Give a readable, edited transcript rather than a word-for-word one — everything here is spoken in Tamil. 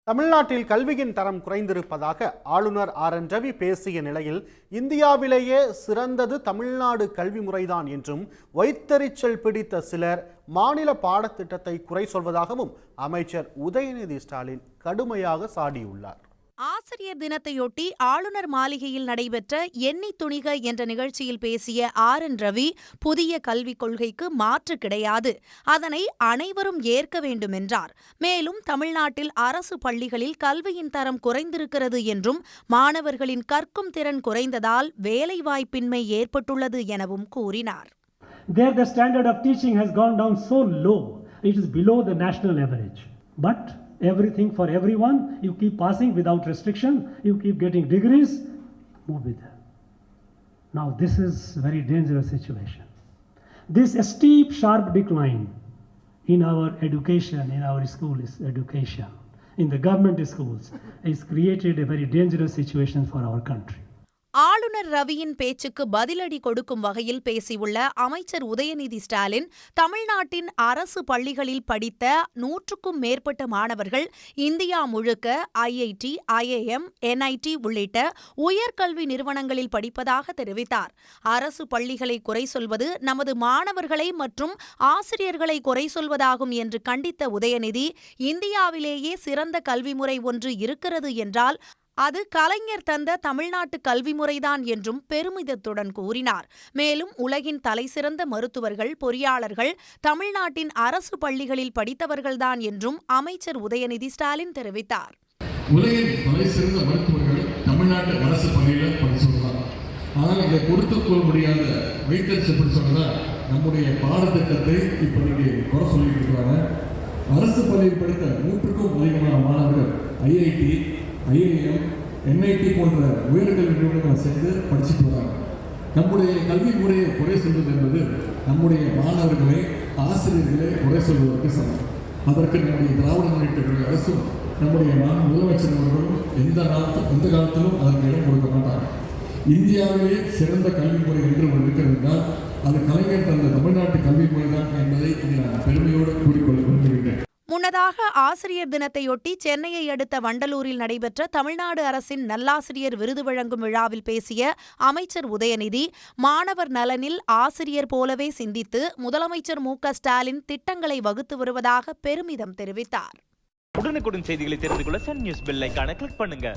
தமிழ்நாட்டில் கல்வியின் தரம் குறைந்திருப்பதாக ஆளுநர் RN ரவி பேசிய நிலையில் இந்தியாவிலேயே சிறந்தது தமிழ்நாடு கல்வி முறைதான் என்றும் வைத்தறிச்சல் பிடித்த சிலர் மாநில பாடத்திட்டத்தை குறை சொல்வதாகவும் அமைச்சர் உதயநிதி ஸ்டாலின் கடுமையாக சாடியுள்ளார். ஆசிரியர் தினத்தையொட்டி ஆளுநர் மாளிகையில் நடைபெற்ற எண்ணி துணிக என்ற நிகழ்ச்சியில் பேசிய RN ரவி புதிய கல்விக் கொள்கைக்கு மாற்று கிடையாது, அதனை அனைவரும் ஏற்க வேண்டும் என்றார். மேலும் தமிழ்நாட்டில் அரசு பள்ளிகளில் கல்வியின் தரம் குறைந்திருக்கிறது என்றும் மாணவர்களின் கற்கும் திறன் குறைந்ததால் வேலைவாய்ப்பின்மை ஏற்பட்டுள்ளது எனவும் கூறினார். There the standard of teaching has gone down so low, it is below the national average. But everything for everyone, you keep passing without restriction, you keep getting degrees, move with them. Now this is very dangerous situation. This steep sharp decline in our education, in our school education, in the government schools, has created a very dangerous situation for our country. ஆளுநர் ரவியின் பேச்சுக்கு பதிலடி கொடுக்கும் வகையில் பேசியுள்ள அமைச்சர் உதயநிதி ஸ்டாலின், தமிழ்நாட்டின் அரசு பள்ளிகளில் படித்த 100க்கும் மேற்பட்ட மாணவர்கள் இந்தியா முழுக்க IIT, IIM, NIT உள்ளிட்ட உயர்கல்வி நிறுவனங்களில் படிப்பதாக தெரிவித்தார். அரசு பள்ளிகளை குறை சொல்வது நமது மாணவர்களை மற்றும் ஆசிரியர்களை குறை சொல்வதாகும் என்று கண்டித்த உதயநிதி, இந்தியாவிலேயே சிறந்த கல்வி முறை ஒன்று இருக்கிறது என்றால் அது கலைஞர் தந்த தமிழ்நாட்டு கல்வி முறைதான் என்றும் பெருமிதத்துடன் கூறினார். மேலும் உலகின் தலைசிறந்த மருத்துவர்கள், பொறியாளர்கள் தமிழ்நாட்டின் அரசு பள்ளிகளில் படித்தவர்கள்தான் என்றும் அமைச்சர் உதயநிதி ஸ்டாலின் தெரிவித்தார். உலகின் தலைசிறந்த மருத்துவர்கள் தமிழ்நாட்டு அரசு பள்ளியில் படிச்சவர்கள். ஆனால் இதை கொடுத்துக்கொள்ள முடியாத வைத்தறிச்சல் பிடிச்சவங்க நம்முடைய பாடத்திட்டத்தை இப்ப நீங்க குறை சொல்லிட்டு இருக்கிறாங்க. அரசு பள்ளியில் படித்த 100க்கும் அதிகமான மாணவர்கள் IIT, IIM, NIT போன்ற உயர்கல்வி நிறுவனங்களை சேர்ந்து படிச்சுட்டு வராங்க. நம்முடைய கல்வி முறையை குறை சொல்வது என்பது நம்முடைய மாணவர்களை, ஆசிரியர்களை குறை சொல்வதற்கு சமம். அதற்கு நம்முடைய திராவிட முன்னேற்ற கழக அரசும் நம்முடைய முதலமைச்சர் அவர்களும் எந்த காலத்திலும் அதற்கு இடம் கொடுக்க மாட்டாங்க. இந்தியாவிலேயே சிறந்த கல்வி முறை என்று ஒன்று இருக்கிறது என்றால் அது கலைஞர் தந்த தமிழ்நாட்டு கல்வி முறைதான் என்பதை நான் பெருமையோடு கூறிக்கொள்ள விரும்புகிறேன். முன்னதாக ஆசிரியர் தினத்தையொட்டி சென்னையை அடுத்த வண்டலூரில் நடைபெற்ற தமிழ்நாடு அரசின் நல்லாசிரியர் விருது வழங்கும் விழாவில் பேசிய அமைச்சர் உதயநிதி, மாணவர் நலனில் ஆசிரியர் போலவே சிந்தித்து முதலமைச்சர் MK ஸ்டாலின் திட்டங்களை வகுத்து வருவதாக பெருமிதம் தெரிவித்தார். உடனுக்குடன் செய்திகளை தெரிந்து கொள்ள சன் நியூஸ் பெல் ஐகானை கிளிக் பண்ணுங்க.